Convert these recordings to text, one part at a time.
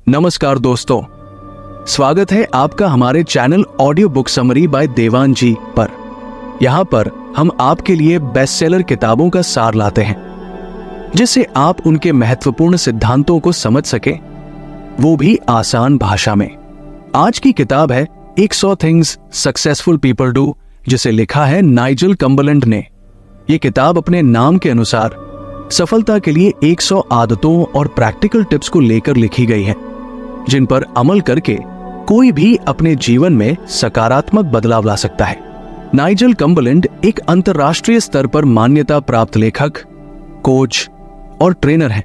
नमस्कार दोस्तों, स्वागत है आपका हमारे channel audio book summary by Dewan ji पर। यहाँ पर हम आपके लिए बेस्ट सेलर किताबों का सार लाते हैं जिससे आप उनके महत्वपूर्ण सिद्धांतों को समझ सके, वो भी आसान भाषा में। आज की किताब है 100 थिंग्स सक्सेसफुल पीपल डू, जिसे लिखा है नाइजल कम्बरलैंड ने। ये किताब अपने नाम के अनुसार सफलता के लिए 100 आदतों और प्रैक्टिकल टिप्स को लेकर लिखी गई है, जिन पर अमल करके कोई भी अपने जीवन में सकारात्मक बदलाव ला सकता है। नाइजल कम्बरलैंड एक अंतर्राष्ट्रीय स्तर पर मान्यता प्राप्त लेखक, कोच और ट्रेनर हैं,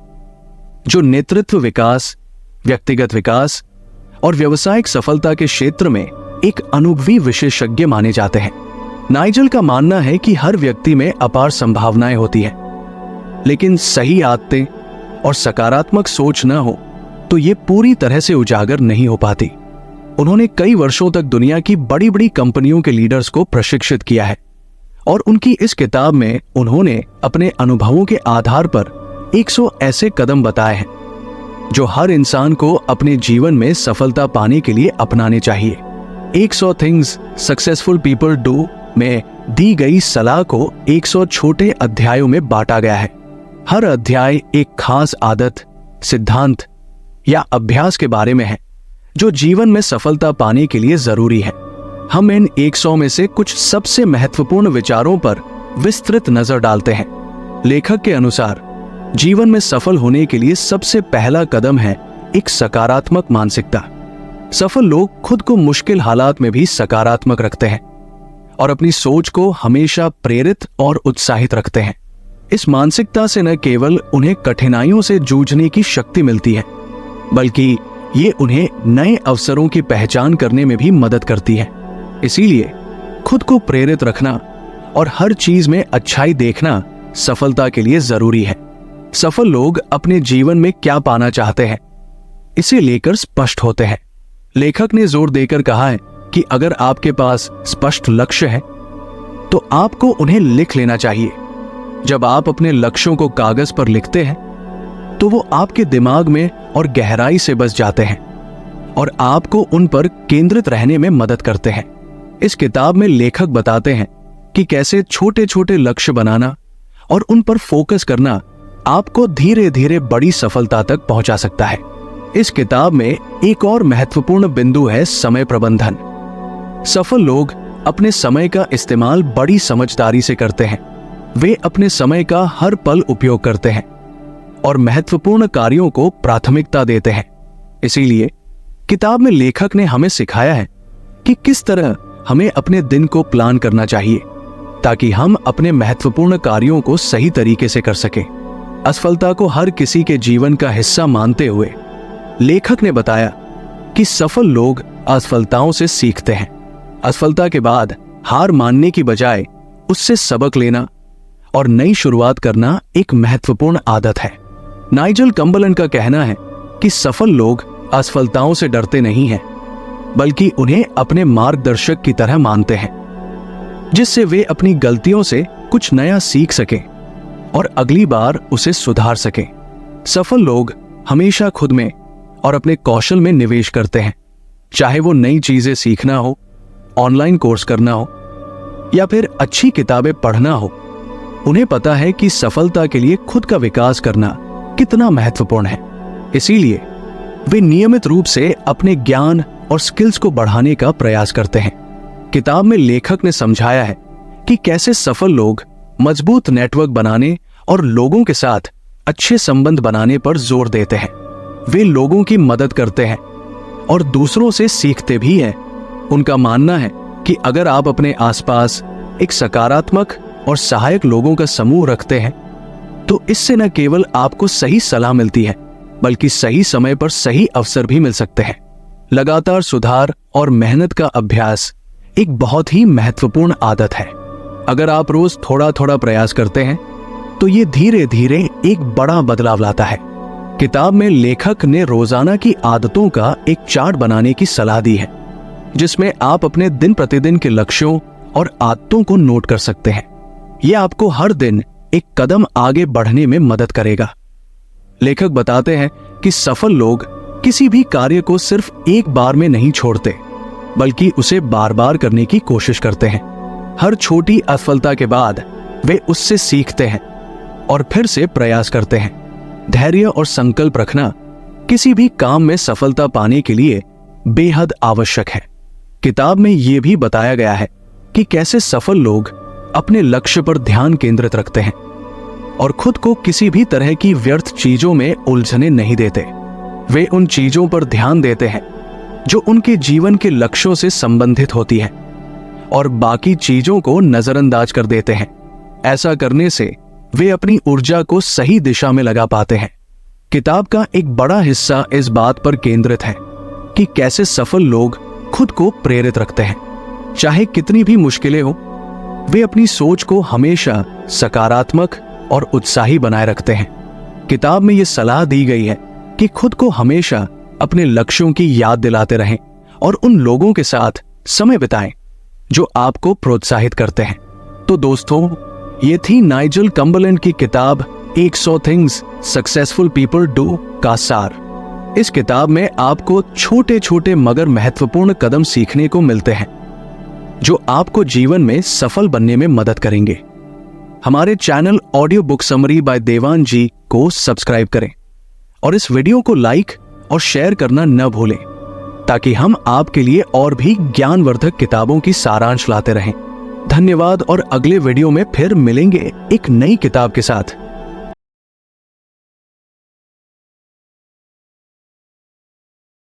जो नेतृत्व विकास, व्यक्तिगत विकास और व्यावसायिक सफलता के क्षेत्र में एक अनुभवी विशेषज्ञ माने जाते हैं। नाइजल का मानना है कि हर व्यक्ति में अपार संभावनाएं होती हैं, लेकिन सही आदतें और सकारात्मक सोच न हो तो ये पूरी तरह से उजागर नहीं हो पाती। उन्होंने कई वर्षों तक दुनिया की बड़ी बड़ी कंपनियों के लीडर्स को प्रशिक्षित किया है और उनकी इस किताब में उन्होंने अपने अनुभवों के आधार पर 100 ऐसे कदम बताए हैं जो हर इंसान को अपने जीवन में सफलता पाने के लिए अपनाने चाहिए। 100 थिंग्स सक्सेसफुल पीपल डू में दी गई सलाह को 100 छोटे अध्यायों में बांटा गया है। हर अध्याय एक खास आदत, सिद्धांत या अभ्यास के बारे में है जो जीवन में सफलता पाने के लिए जरूरी है। हम इन 100 में से कुछ सबसे महत्वपूर्ण विचारों पर विस्तृत नजर डालते हैं। लेखक के अनुसार जीवन में सफल होने के लिए सबसे पहला कदम है एक सकारात्मक मानसिकता। सफल लोग खुद को मुश्किल हालात में भी सकारात्मक रखते हैं और अपनी सोच को हमेशा प्रेरित और उत्साहित रखते हैं। इस मानसिकता से न केवल उन्हें कठिनाइयों से जूझने की शक्ति मिलती है, बल्कि ये उन्हें नए अवसरों की पहचान करने में भी मदद करती है। इसीलिए खुद को प्रेरित रखना और हर चीज में अच्छाई देखना सफलता के लिए जरूरी है। सफल लोग अपने जीवन में क्या पाना चाहते हैं, इसे लेकर स्पष्ट होते हैं। लेखक ने जोर देकर कहा है कि अगर आपके पास स्पष्ट लक्ष्य है तो आपको उन्हें लिख लेना चाहिए। जब आप अपने लक्ष्यों को कागज पर लिखते हैं तो वो आपके दिमाग में और गहराई से बस जाते हैं और आपको उन पर केंद्रित रहने में मदद करते हैं। इस किताब में लेखक बताते हैं कि कैसे छोटे छोटे लक्ष्य बनाना और उन पर फोकस करना आपको धीरे धीरे बड़ी सफलता तक पहुंचा सकता है। इस किताब में एक और महत्वपूर्ण बिंदु है समय प्रबंधन। सफल लोग अपने समय का इस्तेमाल बड़ी समझदारी से करते हैं। वे अपने समय का हर पल उपयोग करते हैं और महत्वपूर्ण कार्यों को प्राथमिकता देते हैं। इसीलिए किताब में लेखक ने हमें सिखाया है कि किस तरह हमें अपने दिन को प्लान करना चाहिए ताकि हम अपने महत्वपूर्ण कार्यों को सही तरीके से कर सकें। असफलता को हर किसी के जीवन का हिस्सा मानते हुए लेखक ने बताया कि सफल लोग असफलताओं से सीखते हैं। असफलता के बाद हार मानने की बजाय उससे सबक लेना और नई शुरुआत करना एक महत्वपूर्ण आदत है। नाइजल कम्बरलैंड का कहना है कि सफल लोग असफलताओं से डरते नहीं हैं, बल्कि उन्हें अपने मार्गदर्शक की तरह मानते हैं, जिससे वे अपनी गलतियों से कुछ नया सीख सकें और अगली बार उसे सुधार सकें। सफल लोग हमेशा खुद में और अपने कौशल में निवेश करते हैं, चाहे वो नई चीजें सीखना हो, ऑनलाइन कोर्स करना हो या फिर अच्छी किताबें पढ़ना हो। उन्हें पता है कि सफलता के लिए खुद का विकास करना कितना महत्वपूर्ण है। इसीलिए वे नियमित रूप से अपने ज्ञान और स्किल्स को बढ़ाने का प्रयास करते हैं। किताब में लेखक ने समझाया है कि कैसे सफल लोग मजबूत नेटवर्क बनाने और लोगों के साथ अच्छे संबंध बनाने पर जोर देते हैं। वे लोगों की मदद करते हैं और दूसरों से सीखते भी हैं। उनका मानना है कि अगर आप अपने आसपास एक सकारात्मक और सहायक लोगों का समूह रखते हैं तो इससे न केवल आपको सही सलाह मिलती है, बल्कि सही समय पर सही अवसर भी मिल सकते हैं। लगातार सुधार और मेहनत का अभ्यास एक बहुत ही महत्वपूर्ण आदत है। अगर आप रोज थोड़ा थोड़ा प्रयास करते हैं तो ये धीरे धीरे एक बड़ा बदलाव लाता है। किताब में लेखक ने रोजाना की आदतों का एक चार्ट बनाने की सलाह दी है, जिसमें आप अपने दिन प्रतिदिन के लक्ष्यों और आदतों को नोट कर सकते हैं। यह आपको हर दिन एक कदम आगे बढ़ने में मदद करेगा। लेखक बताते हैं कि सफल लोग किसी भी कार्य को सिर्फ एक बार में नहीं छोड़ते, बल्कि उसे बार बार करने की कोशिश करते हैं। हर छोटी असफलता के बाद वे उससे सीखते हैं और फिर से प्रयास करते हैं। धैर्य और संकल्प रखना किसी भी काम में सफलता पाने के लिए बेहद आवश्यक है। किताब में यह भी बताया गया है कि कैसे सफल लोग अपने लक्ष्य पर ध्यान केंद्रित रखते हैं और खुद को किसी भी तरह की व्यर्थ चीजों में उलझने नहीं देते। वे उन चीजों पर ध्यान देते हैं जो उनके जीवन के लक्ष्यों से संबंधित होती है और बाकी चीजों को नजरअंदाज कर देते हैं। ऐसा करने से वे अपनी ऊर्जा को सही दिशा में लगा पाते हैं। किताब का एक बड़ा हिस्सा इस बात पर केंद्रित है कि कैसे सफल लोग खुद को प्रेरित रखते हैं। चाहे कितनी भी मुश्किलें हो, वे अपनी सोच को हमेशा सकारात्मक और उत्साही बनाए रखते हैं। किताब में यह सलाह दी गई है कि खुद को हमेशा अपने लक्ष्यों की याद दिलाते रहें और उन लोगों के साथ समय बिताएं जो आपको प्रोत्साहित करते हैं। तो दोस्तों, ये थी नाइजल कम्बरलैंड की किताब 100 थिंग्स सक्सेसफुल पीपल डू का सार। इस किताब में आपको छोटे छोटे मगर महत्वपूर्ण कदम सीखने को मिलते हैं जो आपको जीवन में सफल बनने में मदद करेंगे। हमारे channel audio book summary by Dewan ji को सब्सक्राइब करें और इस वीडियो को लाइक और शेयर करना न भूलें ताकि हम आपके लिए और भी ज्ञानवर्धक किताबों की सारांश लाते रहें। धन्यवाद और अगले वीडियो में फिर मिलेंगे एक नई किताब के साथ।